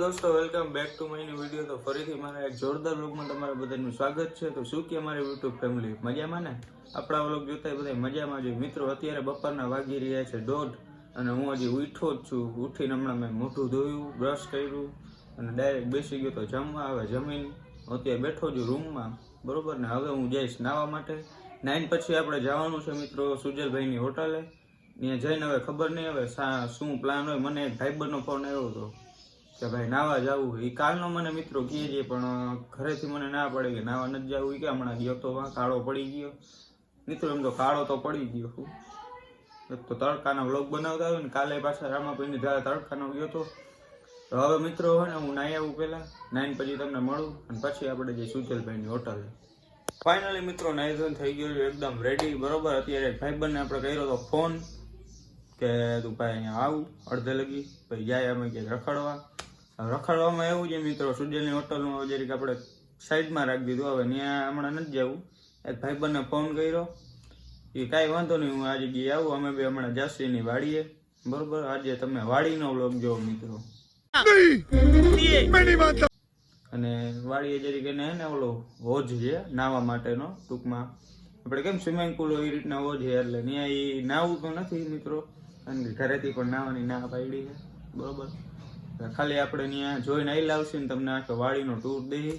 दोस्तों welcome back to my new video. तो फरीથી મારા એક જોરદાર વ્લોગમાં તમારા બધાનું સ્વાગત છે। તો શું કે અમારી યુટ્યુબ ફેમિલી મજામાં ને? આપણા વ્લોગ જોતા બધા મજામાં જ। મિત્રો અત્યારે બપોરના વાગી રહ્યા છે 1:30 અને હું હજી ઉઠ્યો જ છું। ઉઠીને હમણાં મેં મોઢું ધોયું, બ્રશ કર્યું અને ડાયરેક્ટ બેસી ગયો તો જમવા। હવે જમીન અત્યારે બેઠો છું રૂમમાં, બરોબર ને? હવે હું જઈશ નાવા માટે। 9 પછી આપણે જવાનું છે મિત્રો સુજલભાઈની હોટલે। ત્યાં જઈને હવે ખબર નહીં હવે શું પ્લાન હોય। મને એક ભાઈબંધનો ફોન આવ્યો હતો કે ભાઈ નાવા જવું। એ કાલનો મને મિત્રો કહે છે પણ ઘરેથી મને ના પડે કે નાવા નથી જવું। એ કે હમણાં ગયો તો વાં કાળો પડી ગયો મિત્રો। એમ તો કાળો તો પડી ગયો હું તો તડકાના વ્લોગ બનાવતા હોય ને, કાલે પાછા રામાપીરની ધારે તડકાનો ગયો તો હવે મિત્રો હોય ને હું નાહી આવું પહેલાં 9 પછી તમને મળું અને પછી આપણે જઈએ સુજલભાઈની હોટલે। ફાઇનલી મિત્રો નાહી ધોઈને થઈ ગયો એકદમ રેડી, બરોબર। અત્યારે ભાઈબંધને આપણે કર્યો તો ફોન કે તું ભાઈ અહીંયા આવું અડધે લગી પછી જાય અમે ક્યાંક રખડવા। રખડવામાં એવું છે મિત્રો સુજલની હોટલનું જરીક આપણે સાઈડમાં રાખી દીધું। હવે ત્યાં હમણાં નથી જવું। એક ભાઈબંધને ફોન કર્યો, એ કાંઈ વાંધો નહીં હું આ જગ્યાએ આવું। અમે બે હમણાં જાસીની વાડીએ, બરોબર। આજે તમે વાડીનો વ્લોગ જોવો મિત્રો। અને વાડીએ જરીક એને હે ને ઓલો હોજ છે નાહવા માટેનો, ટૂંકમાં આપણે કેમ સ્વિમિંગ પુલ હોય એ રીતના હોજ છે, એટલે ત્યાં એ નાહવું તો નથી મિત્રો, કારણ કે ઘરેથી પણ નાહવાની ના પાડી છે, બરોબર। ખાલી આપણે ત્યાં જોઈને આવી લાવશું ને તમને આખો વાડીનો ટૂર દઈ,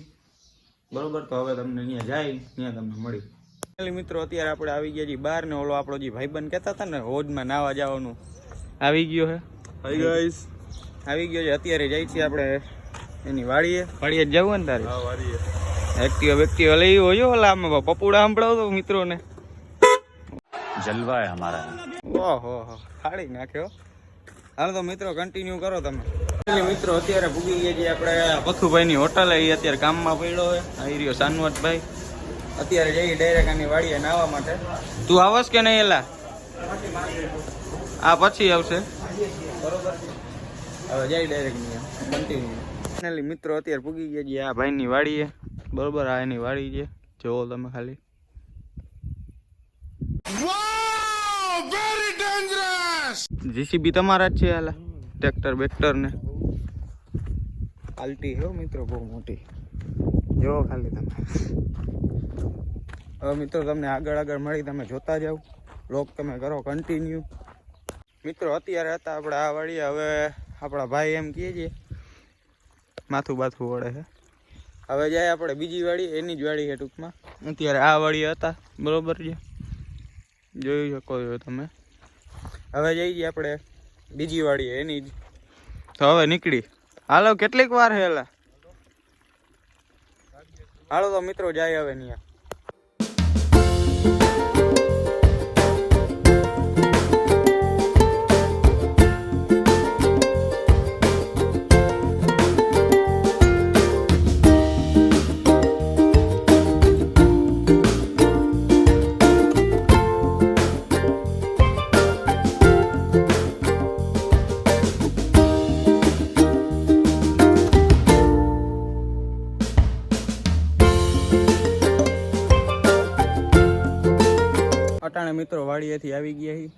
બરોબર। તો હવે તમને ત્યાં જાય ત્યાં તમને મળી મિત્રો। અત્યારે આપણે આવી ગયા છીએ બહાર ને ઓલો આપણો જે ભાઈબંધ કહેતા હતા ને હોજમાં નાવા જવાનું આવી ગયો છે। હાય ગાઈસ, આવી ગયો છે। અત્યારે જાય છીએ આપણે એની વાડીએ જ જવું ને તારે? હા વાડીએ। એક્ટિવા લઈ હોય ઓલા આમાં પપુડા સંભળાવતો મિત્રોને, જલવા હે હમારા। ઓહો ફાડી નાખ્યો। હાલો તો મિત્રો કન્ટિન્યુ કરો તમે। મિત્રો અત્યારે ભૂગી ગયા છીએ આપણે પથુભાઈની હોટલે। એ અત્યારે કામમાં પડ્યો હોય, આવી રહ્યો સાનવતભાઈ। અત્યારે જઈએ ડાયરેક્ટ આની વાડીએ નાહવા માટે। તું આવસ કે નહીં? એલા આ પછી આવશે, બરોબર। હવે જઈ ડાયરેક્ટ કન્ટિન્યુ ફાઇનલી મિત્રો અત્યારે ભૂગી ગયા છીએ આ ભાઈની વાડીએ, બરોબર। આ એની વાડી છે, જોવો તમે ખાલી। જીસીબી તમારા જ છે હાલા, ટ્રેક્ટર બેક્ટર ને આલટી હો મિત્રો બહુ મોટી, જો ખાલી તમે। હવે મિત્રો તમને આગળ મળી, તમે જોતા જાઓ, વ્લોગ તમે કરો કન્ટિન્યુ મિત્રો। અત્યારે હતા આપણે આ વાડીએ, હવે આપણા ભાઈ એમ કહે છે માથું બાથું વળે છે। હવે જાય આપણે બીજી વાડી, એની જ વાડી છે ટૂંકમાં। અત્યારે આ વાડીએ હતા, બરોબર છે, જોઈ શકો છો તમે। હવે જઈએ આપણે બીજી વાડીએ એની જ, તો હવે નીકળી હાલો। કેટલીક વાર હેલા હાલો તો મિત્રો જાય હવે ત્યાં। અટાણે મિત્રો વાડીએથી આવી ગયા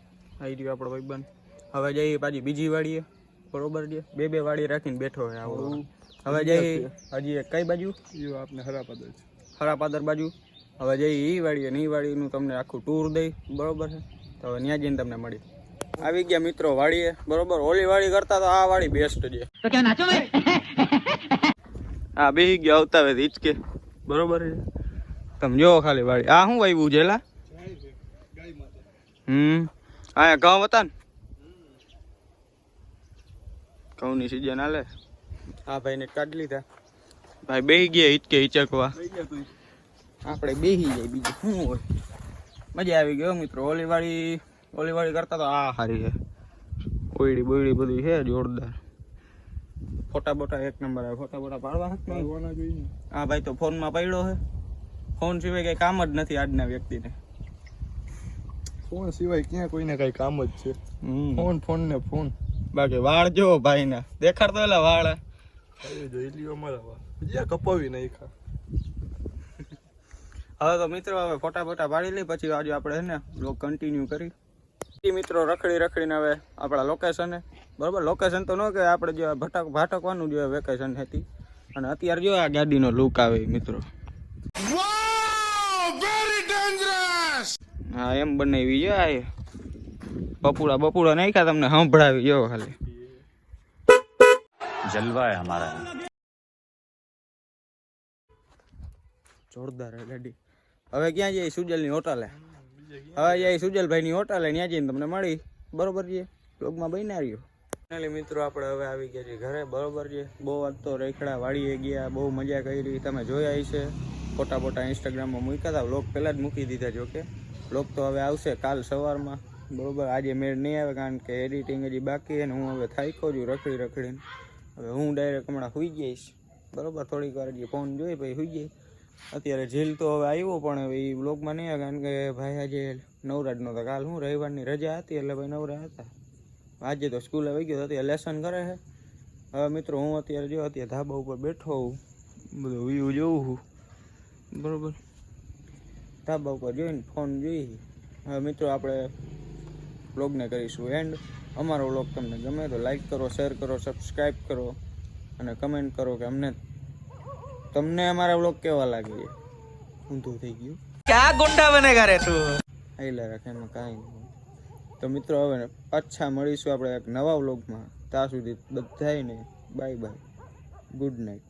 આવી રહ્યો આપણો ભાઈબંધ। હવે જઈએ પાછી બીજી વાડીએ, બરોબર છે। બે વાડી રાખીને બેઠો હોય આવો। હવે જઈએ હજી એક કઈ બાજુ આપણે હરાપાદર બાજુ। હવે જઈએ એ વાડીએ ને એ વાડીનું તમને આખું ટૂર દઈ, બરોબર છે। તો હવે ત્યાં જઈને તમને મળી। આવી ગયા મિત્રો વાડીએ, બરોબર। ઓલી વાડી કરતા તો આ વાડી બેસ્ટ છે। હા બેસી ગયા આવતા હવે હિચકે, બરોબર છે। તમે જોવો ખાલી વાડી। આ શું વાવ્યું છે એલા? હા ઘઉં હતા ને, ઘઉંની સીઝન હાલે। હા ભાઈ ને કાઢી લીધા, ભાઈ બેસી ગયા હિચકે હિચકવા। આપણે બેસી જાય, બીજું શું હોય। મજા આવી ગયો મિત્રો। ઓલી વાડી કરતા તો આ સારી છે, ઓયડી બોયડી બધી છે જોરદાર। ફોટા બોટા એક નંબર આવે। ફોટા બોટા પાડવા જોઈએ। હા ભાઈ તો ફોનમાં પડ્યો છે, ફોન સિવાય કઈ કામ જ નથી આજના વ્યક્તિને। ફોન સિવાય ક્યાં કોઈને કઈ કામ જ છે? ફોન ને ફોન। બાકી વાળ જો ભાઈ ના દેખાડતો એલા વાળ જોઈ લ્યો અમારા વાળ હજી કપાવી નાખ્યા। હવે તો મિત્રો હવે ફોટા બોટા પાડી લઈ, પછી આજે આપણે હે ને બ્લોગ કન્ટિન્યુ કરી। મિત્રો રખડી રખડીને હવે આપણા લોકેશને બરાબર. લોકેશન તો ન કે આપણે જો ભાટકવાનું જોઈએ વેકેશન હતી. અને અત્યારે જો આ ગાડીનો લુક આવે મિત્રો. હા એમ બનાવી જો આ બપુડા નાખ્યા તમને સંભળાવી જો ખાલી જલવા હે હમારા. જોરદાર ગાડી. હવે ક્યાં જઈએ? સુજલની હોટલે. હવે જઈએ સુજલભાઈની હોટલે, ત્યાં જઈને તમને મળી. બરોબર છે, બ્લોગમાં બન્યા રહ્યો. ફાઇનલી મિત્રો આપણે હવે આવી ગયા છીએ ઘરે. બરોબર છે, બહુ વાત તો રેખડા વાળીએ ગયા, બહુ મજા કરી. તમે જોયા હશે ફોટા ઇન્સ્ટાગ્રામમાં મૂક્યા હતા. વ્લોગ પહેલાં જ મૂકી દીધા. જોકે વ્લોગ તો હવે આવશે કાલ સવારમાં. બરોબર, આજે મેળ નહીં આવે કારણ કે એડિટિંગ હજી બાકી. અને હું હવે થાક્યો છું રખડીને. હવે હું ડાયરેક્ટ હમણાં સુઈ જઈશ. બરોબર, થોડીક વાર હજી ફોન જોઈ પછી સુઈ જઈશ. અત્યારે ઝીલ તો હવે આવ્યો પણ હવે એ વ્લોગમાં નહીં આવે કારણ કે ભાઈ આજે નવરાજ નહોતા. કાલ હું રવિવારની રજા હતી એટલે ભાઈ નવરા હતા. આજે તો સ્કૂલે આવી ગયો, અત્યારે લેસન કરે છે. હવે મિત્રો હું અત્યારે ધાબા ઉપર બેઠો હોઉં, બધું વ્યૂ જોઉં છું. બરાબર, ધાબા ઉપર જોઈને ફોન જોઈ. હવે મિત્રો આપણે વ્લોગને કરીશું એન્ડ. અમારો વ્લોગ તમને ગમે તો લાઈક કરો, શેર કરો, સબસ્ક્રાઈબ કરો અને કમેન્ટ કરો કે તમને અમારા વ્લોગ કેવા લાગે છે. ઊંધું થઈ ગયું, ક્યાં ગુંડા બનેગા રે તું. આઈલા રાખે એમાં કાંઈ નહીં. તો મિત્રો હવે પાછા મળીશું આપણે એક નવા વ્લોગમાં. ત્યાં સુધી બધાને બાય બાય, ગુડ નાઇટ.